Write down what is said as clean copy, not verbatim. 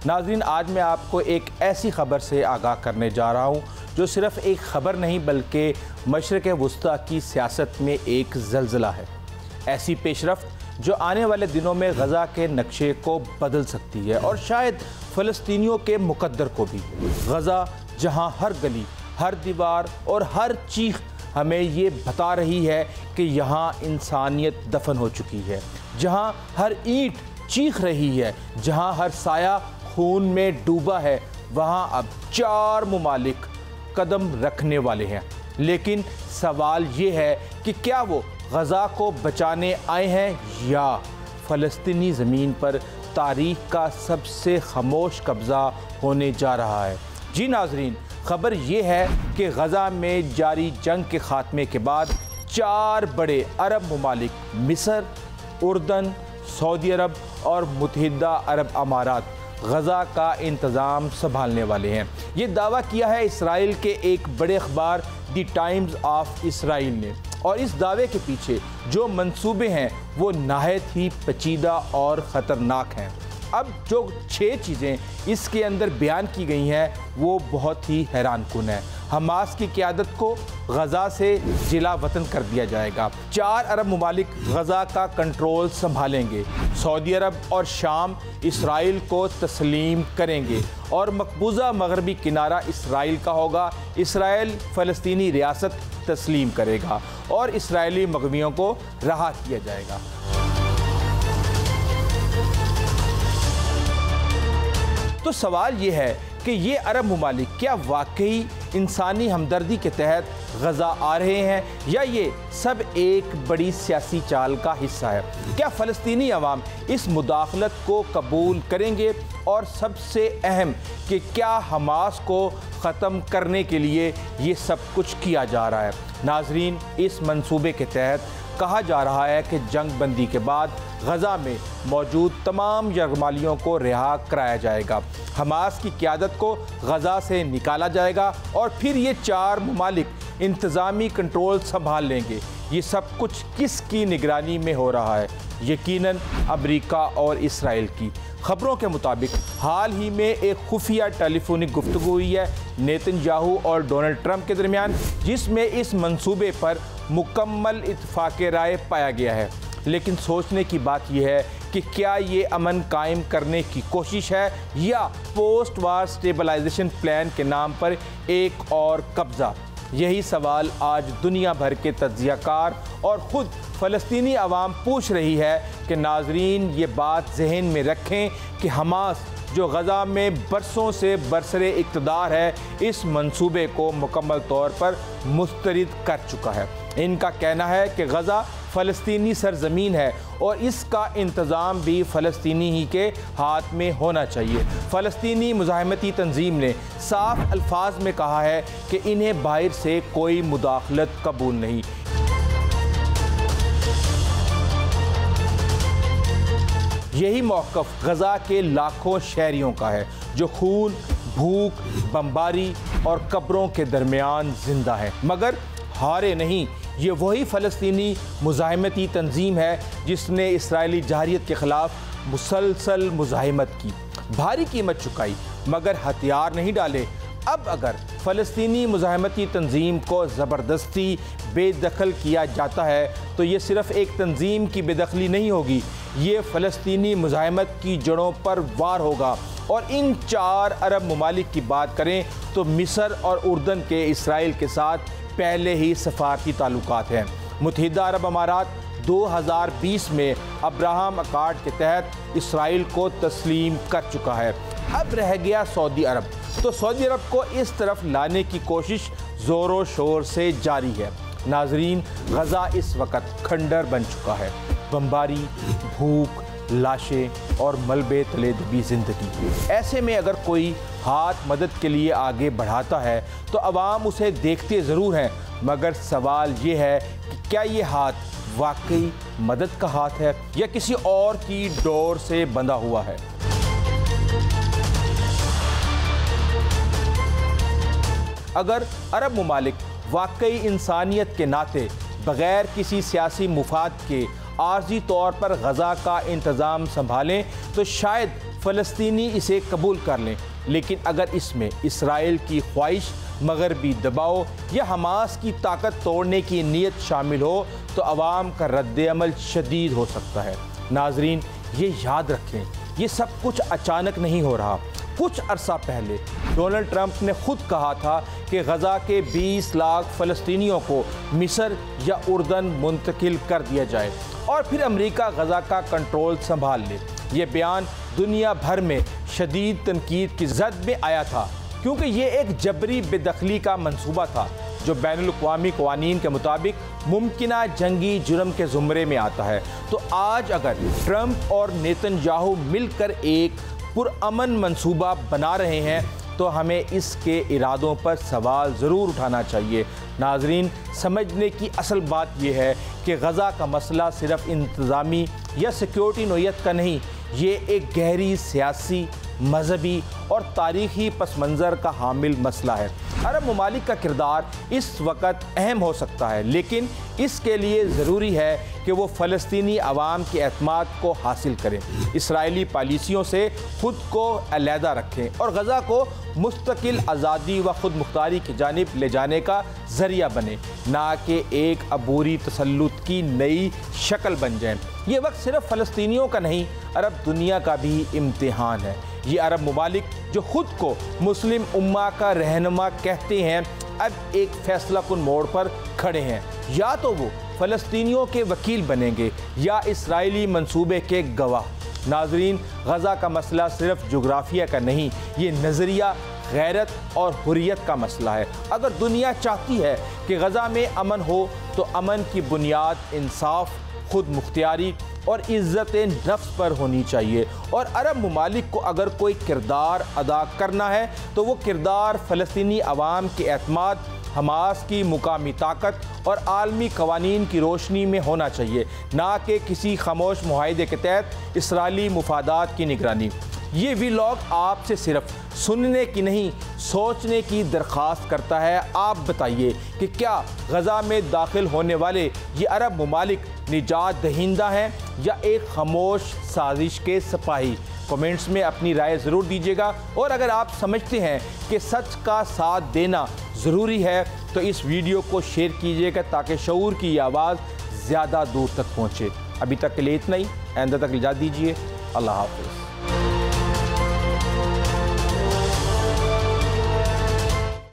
नाज़रीन, आज मैं आपको एक ऐसी ख़बर से आगाह करने जा रहा हूँ जो सिर्फ़ एक ख़बर नहीं बल्कि मशरिक़ वुस्ता की सियासत में एक ज़लज़ला है। ऐसी पेशरफ्त जो आने वाले दिनों में गज़ा के नक्शे को बदल सकती है और शायद फ़लस्तीनियों के मुक़द्दर को भी। गज़ा जहाँ हर गली, हर दीवार और हर चीख हमें ये बता रही है कि यहाँ इंसानियत दफन हो चुकी है, जहाँ हर ईंट चीख रही है, जहाँ हर साया खून में डूबा है, वहाँ अब 4 मुमालिक कदम रखने वाले हैं। लेकिन सवाल ये है कि क्या वो गज़ा को बचाने आए हैं या फ़लस्तीनी ज़मीन पर तारीख़ का सबसे खामोश कब्ज़ा होने जा रहा है। जी नाज़रीन, ख़बर ये है कि गज़ा में जारी जंग के ख़ात्मे के बाद 4 बड़े अरब मुमालिक मिस्र, उर्दन, सऊदी अरब और मुत्तहिदा अरब अमारात गज़ा का इंतज़ाम संभालने वाले हैं। ये दावा किया है इसराइल के एक बड़े अखबार द टाइम्स ऑफ इसराइल ने, और इस दावे के पीछे जो मंसूबे हैं वो नहायत ही पेचीदा और ख़तरनाक हैं। अब जो 6 चीज़ें इसके अंदर बयान की गई हैं वो बहुत ही हैरानकुन है। हमास की क़यादत को गज़ा से जिला वतन कर दिया जाएगा। 4 अरब मुमालिक गज़ा का कंट्रोल संभालेंगे। सऊदी अरब और शाम इसराइल को तस्लीम करेंगे और मकबूजा मगरबी किनारा इसराइल का होगा। इसराइल फ़लस्तीनी रियासत तस्लीम करेगा और इसराइली मग़वियों को रहा किया जाएगा। तो सवाल ये है कि ये अरब मुमालिक क्या वाकई इंसानी हमदर्दी के तहत गज़ा आ रहे हैं या ये सब एक बड़ी सियासी चाल का हिस्सा है? क्या फ़लस्तीनी अवाम इस मुदाखलत को कबूल करेंगे? और सबसे अहम कि क्या हमास को ख़त्म करने के लिए ये सब कुछ किया जा रहा है? नाज़रीन, इस मंसूबे के तहत कहा जा रहा है कि जंग बंदी के बाद गज़ा में मौजूद तमाम यरगमालियों को रिहा कराया जाएगा, हमास की क़यादत को गज़ा से निकाला जाएगा और फिर ये 4 मुमालिक इंतज़ामी कंट्रोल संभाल लेंगे। ये सब कुछ किसकी निगरानी में हो रहा है? यकीनन अमेरिका और इसराइल की। ख़बरों के मुताबिक हाल ही में एक खुफिया टेलीफोनिक गुफ्तगू हुई है नेतन्याहू और डोनाल्ड ट्रंप के दरमियान, जिसमें इस मंसूबे पर मुकम्मल इत्तेफाक राय पाया गया है। लेकिन सोचने की बात यह है कि क्या ये अमन कायम करने की कोशिश है या पोस्ट वार स्टेबलाइजेशन प्लान के नाम पर एक और कब्ज़ा? यही सवाल आज दुनिया भर के तज्ज़ियाकार और ख़ुद फ़लस्तीनी अवाम पूछ रही है कि नाज़रीन ये बात जहन में रखें कि हमास जो गज़ा में बरसों से बरसरे इक़्तिदार है, इस मंसूबे को मुकम्मल तौर पर मुस्तरद कर चुका है। इनका कहना है कि गज़ा फ़लस्तीनी सरज़मीन है और इसका इंतज़ाम भी फ़लस्तीनी ही के हाथ में होना चाहिए। फ़लस्तीनी मुज़ाहिमती तंजीम ने साफ अल्फाज में कहा है कि इन्हें बाहर से कोई मुदाखलत कबूल नहीं। यही मौक़िफ़ गज़ा के लाखों शहरियों का है जो खून, भूख, बमबारी और कब्रों के दरमियान जिंदा है, मगर हारे नहीं। ये वही फ़लस्तीनी मुज़ाहिमती तंजीम है जिसने इसराइली जहारियत के ख़िलाफ़ मुसलसल मुज़ाहिमत की, भारी कीमत चुकाई, मगर हथियार नहीं डाले। अब अगर फ़लस्तीनी मुज़ाहिमती तंजीम को ज़बरदस्ती बेदखल किया जाता है तो ये सिर्फ़ एक तंजीम की बेदखली नहीं होगी, ये फ़लस्तीनी मुज़ाहिमत की जड़ों पर वार होगा। और इन 4 अरब ममालिक की बात करें तो मिस्र और उर्दन के इसराइल के साथ पहले ही सफारती ताल्लुकात हैं। मुत्तहिदा अरब अमारात 2020 में अब्राहम अकार्ड के तहत इसराइल को तस्लीम कर चुका है। अब रह गया सऊदी अरब, तो सऊदी अरब को इस तरफ लाने की कोशिश ज़ोरों शोर से जारी है। नाज़रीन, गज़ा इस वक्त खंडर बन चुका है। बमबारी, भूख, लाशें और मलबे तले दबी ज़िंदगी। ऐसे में अगर कोई हाथ मदद के लिए आगे बढ़ाता है तो अवाम उसे देखते ज़रूर हैं, मगर सवाल ये है कि क्या ये हाथ वाकई मदद का हाथ है या किसी और की डोर से बंधा हुआ है? अगर अरब ममालिक वाकई इंसानियत के नाते बग़ैर किसी सियासी मुफाद के आर्जी तौर पर गज़ा का इंतज़ाम संभालें तो शायद फ़लस्तीनी इसे कबूल कर लें, लेकिन अगर इसमें इसराइल की ख्वाहिश, मगरबी दबाव या हमास की ताकत तोड़ने की नीयत शामिल हो तो अवाम का रद्द-ए-अमल शदीद हो सकता है। नाजरीन, ये याद रखें, ये सब कुछ अचानक नहीं हो रहा। कुछ अरसा पहले डोनाल्ड ट्रंप ने खुद कहा था कि गज़ा के 20 लाख फ़लस्तीनियों को मिस्र या उर्दन मुंतकिल कर दिया जाए और फिर अमेरिका गज़ा का कंट्रोल संभाल ले। ये बयान दुनिया भर में शदीद तनकीद की जद में आया था, क्योंकि ये एक जबरी बेदखली का मंसूबा था जो बैनुल-अक़वामी क़वानीन के मुताबिक मुमकिना जंगी जुर्म के ज़ुमरे में आता है। तो आज अगर ट्रंप और नेतन्याहू मिलकर एक पुरअमन मंसूबा बना रहे हैं तो हमें इसके इरादों पर सवाल ज़रूर उठाना चाहिए। नाजरीन, समझने की असल बात यह है कि गज़ा का मसला सिर्फ इंतज़ामी या सिक्योरिटी नोयत का नहीं, ये एक गहरी सियासी, मजहबी और तारीख़ी पस मंज़र का हामिल मसला है। अरब ममालिक का किरदार इस वक्त अहम हो सकता है, लेकिन इसके लिए ज़रूरी है कि वो फ़लस्तीनी अवाम के एतमाद को हासिल करें, इसराइली पॉलिसियों से ख़ुद को अलहदा रखें और गज़ा को मुस्तकिल आज़ादी व ख़ुद मुख्तारी की जानिब ले जाने का ज़रिया बने, ना कि एक अबूरी तसल्लुत की नई शक्ल बन जाए। ये वक्त सिर्फ फ़लस्तीनियों का नहीं, अरब दुनिया का भी इम्तिहान है। ये अरब ममालिक जो ख़ुद को मुस्लिम उम्मा का रहनुमा कहते हैं, अब एक फैसला कुन मोड़ पर खड़े हैं। या तो वो फ़लस्तीनियों के वकील बनेंगे या इसराइली मंसूबे के गवाह। नाजरीन, गज़ा का मसला सिर्फ जोग्राफिया का नहीं, ये नज़रिया, गैरत और हुर्रियत का मसला है। अगर दुनिया चाहती है कि गज़ा में अमन हो तो अमन की बुनियाद इंसाफ, खुद मुख्तियारी और इज़्ज़त नफ्स पर होनी चाहिए। और अरब ममालिक को अगर कोई किरदार अदा करना है तो वो किरदार फ़लस्तीनी अवाम के एतमाद, हमास की मुकामी ताकत और आलमी कवानीन की रोशनी में होना चाहिए, ना कि किसी खामोश मुआहदे के तहत इसराइली मुफादात की निगरानी। ये व्लॉग आपसे सिर्फ सुनने की नहीं, सोचने की दरख्वास्त करता है। आप बताइए कि क्या गज़ा में दाखिल होने वाले ये अरब ममालिक निजात दहिंदा हैं या एक खामोश साजिश के सिपाही? कमेंट्स में अपनी राय ज़रूर दीजिएगा। और अगर आप समझते हैं कि सच का साथ देना ज़रूरी है तो इस वीडियो को शेयर कीजिएगा ताकि शऊर की ये आवाज़ ज़्यादा दूर तक पहुँचे। अभी तक के लिए इतना ही, आइंदा तक इजाज़त दीजिए। अल्लाह हाफ़िज़।